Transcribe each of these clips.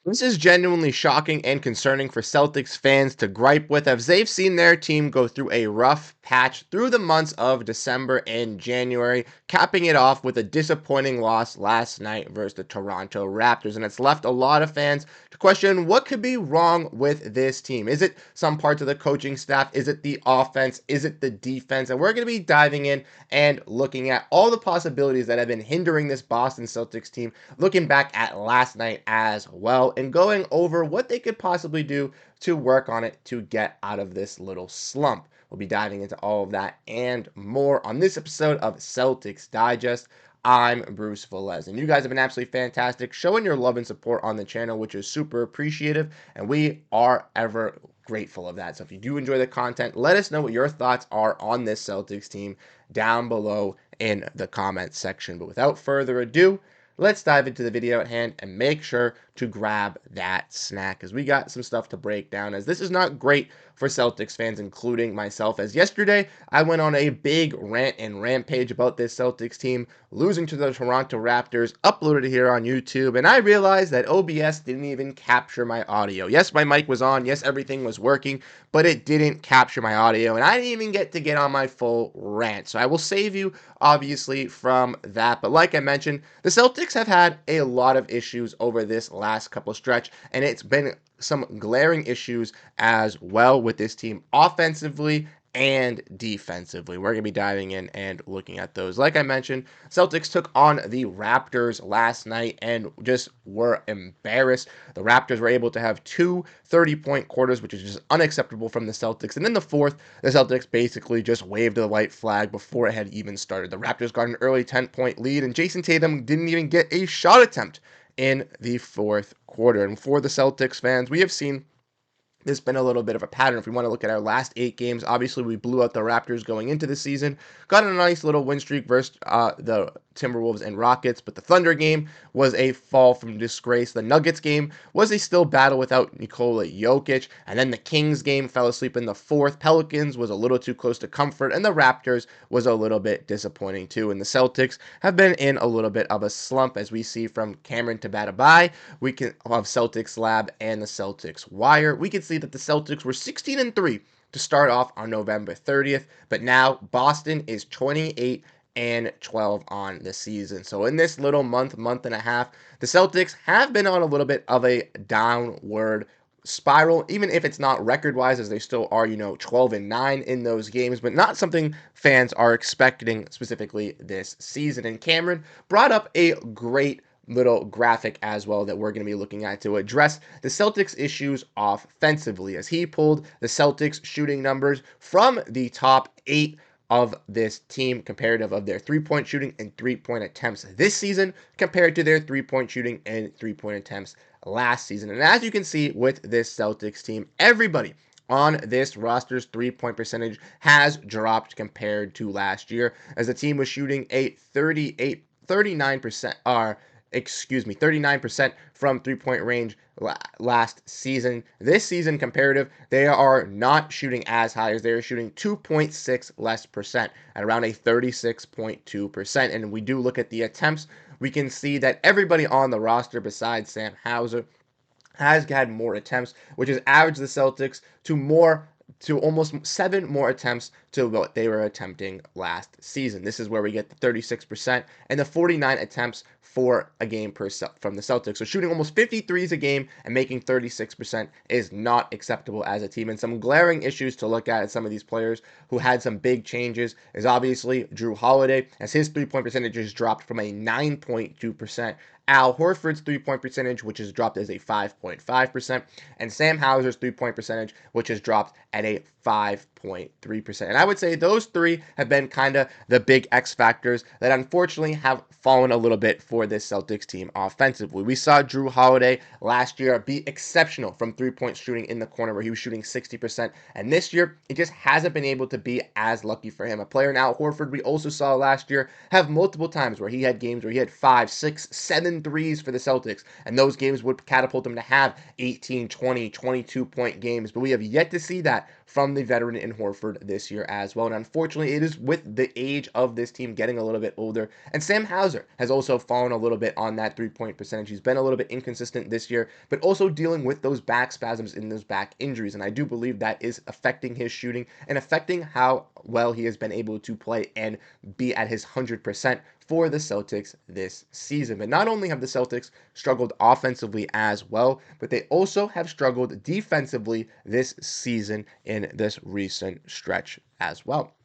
This is genuinely shocking and concerning for Celtics fans to gripe with, as they've seen their team go through a rough patch through the months of December and January, capping it off with a disappointing loss last night versus the Toronto Raptors. And it's left a lot of fans to question what could be wrong with this team. Is it some parts of the coaching staff? Is it the offense? Is it the defense? And we're going to be diving in and looking at all the possibilities that have been hindering this Boston Celtics team, looking back at last night as well, and going over what they could possibly do to work on it to get out of this little slump. We'll be diving into all of that and more on this episode of Celtics Digest. I'm Bruce Velez, and you guys have been absolutely fantastic, showing your love and support on the channel, which is super appreciative, and we are ever grateful of that. So if you do enjoy the content, let us know what your thoughts are on this Celtics team down below in the comments section. But without further ado, let's dive into the video at hand and make sure to grab that snack, as we got some stuff to break down, as this is not great for Celtics fans, including myself, as yesterday I went on a big rant and rampage about this Celtics team losing to the Toronto Raptors, uploaded it here on YouTube, and I realized that OBS didn't even capture my audio. Yes, my mic was on, yes, everything was working, but it didn't capture my audio, and I didn't even get on my full rant. So I will save you, obviously, from that. But like I mentioned, the Celtics have had a lot of issues over this last couple stretch, and it's been some glaring issues as well with this team offensively and defensively. We're going to be diving in and looking at those. Like I mentioned, Celtics took on the Raptors last night and just were embarrassed. The Raptors were able to have two 30-point quarters, which is just unacceptable from the Celtics. And then the fourth, the Celtics basically just waved the white flag before it had even started. The Raptors got an early 10-point lead, and Jayson Tatum didn't even get a shot attempt in the fourth quarter. And for the Celtics fans, we have seen there's been a little bit of a pattern. If we want to look at our last 8 games, obviously we blew out the Raptors going into the season, got a nice little win streak versus the Timberwolves and Rockets, but the Thunder game was a fall from disgrace. The Nuggets game was a still battle without Nikola Jokic, and then the Kings game fell asleep in the fourth. Pelicans was a little too close to comfort, and the Raptors was a little bit disappointing too. And the Celtics have been in a little bit of a slump, as we see from Cameron Tabatabai, we can of Celtics Lab and the Celtics Wire. We can see that the Celtics were 16-3 to start off on November 30th, but now Boston is 28-12 on the season. So in this little month and a half, the Celtics have been on a little bit of a downward spiral, even if it's not record-wise, as they still are, 12-9 in those games, but not something fans are expecting specifically this season. And Cameron brought up a great little graphic as well that we're going to be looking at to address the Celtics issues offensively, as he pulled the Celtics shooting numbers from the top 8 of this team, comparative of their three-point shooting and three-point attempts this season compared to their three-point shooting and three-point attempts last season. And as you can see with this Celtics team, everybody on this roster's three-point percentage has dropped compared to last year, as the team was shooting a 39% from three-point range last season. This season comparative, they are not shooting as high, as they are shooting 2.6 less percent at around a 36.2%. And we do look at the attempts, we can see that everybody on the roster besides Sam Hauser has had more attempts, which has averaged the Celtics to almost 7 more attempts to what they were attempting last season. This is where we get the 36% and the 49 attempts for a game from the Celtics. So shooting almost 53s a game and making 36% is not acceptable as a team. And some glaring issues to look at some of these players who had some big changes is obviously Jrue Holiday, as his three-point percentage has dropped from a 9.2%. Al Horford's three-point percentage, which has dropped as a 5.5%, and Sam Hauser's three-point percentage, which has dropped at a 5.3%. And I would say those three have been kind of the big X factors that unfortunately have fallen a little bit for this Celtics team offensively. We saw Jrue Holiday last year be exceptional from three-point shooting in the corner, where he was shooting 60%, and this year it just hasn't been able to be as lucky for him. A player in Al Horford we also saw last year have multiple times where he had games where he had 5, 6, 7 7 threes for the Celtics, and those games would catapult them to have 18, 20, 22-point games. But we have yet to see that from the veteran in Horford this year as well. And unfortunately, it is with the age of this team getting a little bit older. And Sam Hauser has also fallen a little bit on that three-point percentage. He's been a little bit inconsistent this year, but also dealing with those back spasms and those back injuries. And I do believe that is affecting his shooting and affecting how well he has been able to play and be at his 100% for the Celtics this season. But not only have the Celtics struggled offensively as well, but they also have struggled defensively this season in this recent stretch as well.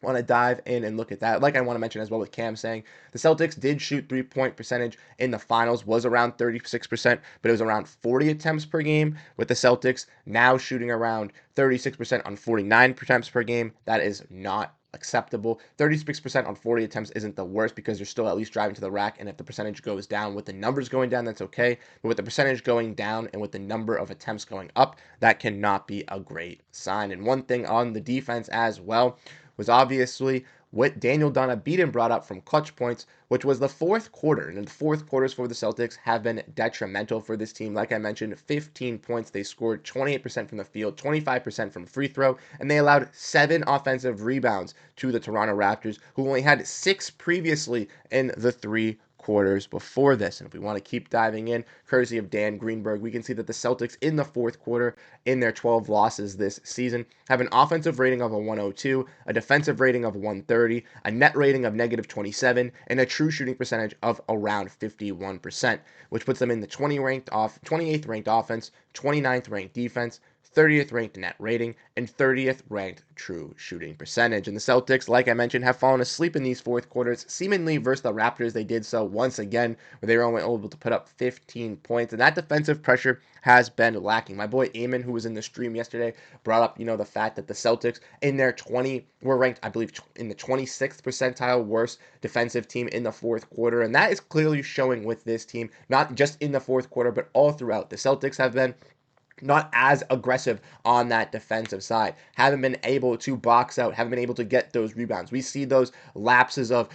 Want to dive in and look at that. Like I want to mention as well with Cam saying, the Celtics did shoot three-point percentage in the finals, was around 36%, but it was around 40 attempts per game, with the Celtics now shooting around 36% on 49 attempts per game. That is not acceptable. 36% on 40 attempts isn't the worst because you're still at least driving to the rack, and if the percentage goes down with the numbers going down, that's okay. But with the percentage going down and with the number of attempts going up, that cannot be a great sign. And one thing on the defense as well was obviously what Daniel Beaton brought up from clutch points, which was the fourth quarter. And the fourth quarters for the Celtics have been detrimental for this team. Like I mentioned, 15 points. They scored 28% from the field, 25% from free throw, and they allowed 7 offensive rebounds to the Toronto Raptors, who only had 6 previously in the 3 quarters before this. And if we want to keep diving in, courtesy of Dan Greenberg, we can see that the Celtics in the fourth quarter, in their 12 losses this season, have an offensive rating of a 102, a defensive rating of 130, a net rating of negative 27, and a true shooting percentage of around 51%, which puts them in the 28th ranked offense, 29th ranked defense, 30th ranked net rating, and 30th ranked true shooting percentage. And the Celtics, like I mentioned, have fallen asleep in these fourth quarters. Seemingly versus the Raptors, they did so once again, where they were only able to put up 15 points. And that defensive pressure has been lacking. My boy Eamon, who was in the stream yesterday, brought up, the fact that the Celtics in their 20 were ranked, I believe, in the 26th percentile worst defensive team in the fourth quarter. And that is clearly showing with this team, not just in the fourth quarter, but all throughout. The Celtics have been not as aggressive on that defensive side, haven't been able to box out, haven't been able to get those rebounds. We see those lapses of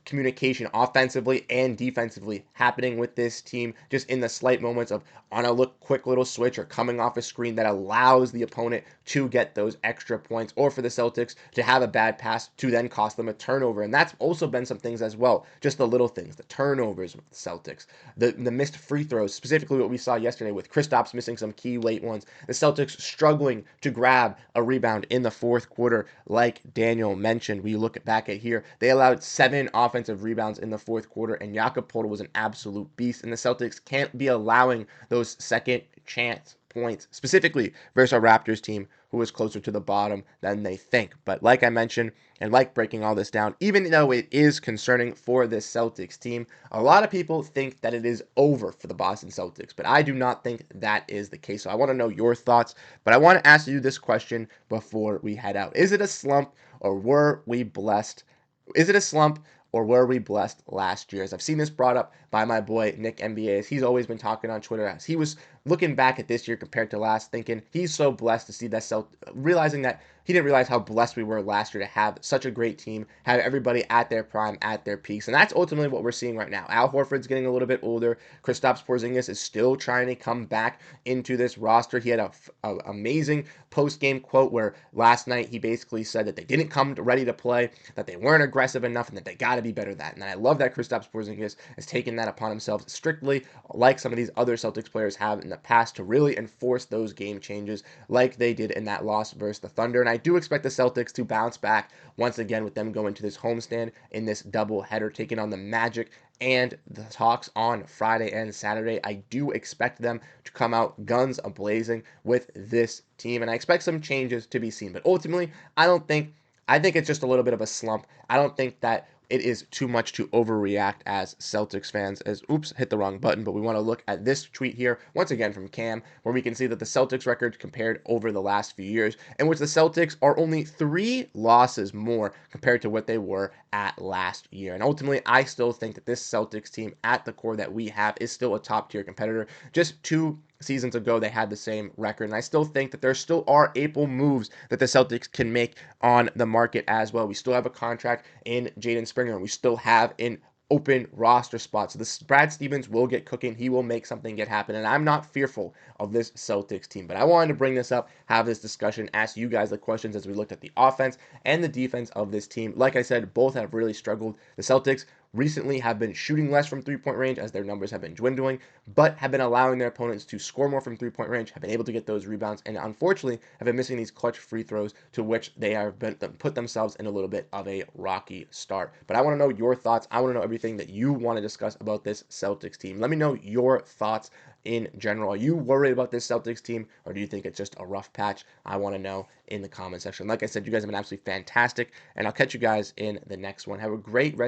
communication offensively and defensively happening with this team, just in the slight moments of on a quick little switch or coming off a screen that allows the opponent to get those extra points, or for the Celtics to have a bad pass to then cost them a turnover. And that's also been some things as well, just the little things, the turnovers with the Celtics, the missed free throws, specifically what we saw yesterday with Kristaps missing some key late ones, the Celtics struggling to grab a rebound in the fourth quarter. Like Daniel mentioned, we look back at here, they allowed 7 offensive rebounds in the fourth quarter, and Jakob Poeltl was an absolute beast, and the Celtics can't be allowing those second chance points, specifically versus a Raptors team who is closer to the bottom than they think. But like I mentioned, and like breaking all this down, even though it is concerning for this Celtics team, a lot of people think that it is over for the Boston Celtics, but I do not think that is the case. So I want to know your thoughts, but I want to ask you this question before we head out. Is it a slump, or were we blessed? Is it a slump, or were we blessed last year? As I've seen this brought up by my boy Nick NBA, as he's always been talking on Twitter, as he was looking back at this year compared to last, thinking he's so blessed to see that realizing that he didn't realize how blessed we were last year to have such a great team, have everybody at their prime, at their peaks. And that's ultimately what we're seeing right now. Al Horford's getting a little bit older. Kristaps Porziņģis is still trying to come back into this roster. He had a amazing post-game quote where last night he basically said that they didn't come ready to play, that they weren't aggressive enough, and that they got to be better than that. And I love that Kristaps Porziņģis has taken that upon himself, strictly like some of these other Celtics players have in the past, to really enforce those game changes like they did in that loss versus the Thunder. And I do expect the Celtics to bounce back once again with them going to this homestand in this double header, taking on the Magic and the Hawks on Friday and Saturday. I do expect them to come out guns a-blazing with this team, and I expect some changes to be seen. But ultimately, I think it's just a little bit of a slump. I don't think that it is too much to overreact as Celtics fans. Hit the wrong button, but we want to look at this tweet here, once again from Cam, where we can see that the Celtics record compared over the last few years, in which the Celtics are only 3 losses more compared to what they were at last year. And ultimately, I still think that this Celtics team at the core that we have is still a top-tier competitor. Just 2 seasons ago, they had the same record, and I still think that there still are able moves that the Celtics can make on the market as well. We still have a contract in Jaden Springer, and we still have in open roster spots. So this Brad Stevens will get cooking. He will make something get happen. And I'm not fearful of this Celtics team. But I wanted to bring this up, have this discussion, ask you guys the questions as we looked at the offense and the defense of this team. Like I said, both have really struggled. The Celtics recently have been shooting less from three-point range as their numbers have been dwindling, but have been allowing their opponents to score more from three-point range, have been able to get those rebounds, and unfortunately have been missing these clutch free throws, to which they have been put themselves in a little bit of a rocky start. But I want to know your thoughts. I want to know everything that you want to discuss about this Celtics team. Let me know your thoughts in general. Are you worried about this Celtics team, or do you think it's just a rough patch? I want to know in the comment section. Like I said, you guys have been absolutely fantastic, and I'll catch you guys in the next one. Have a great rest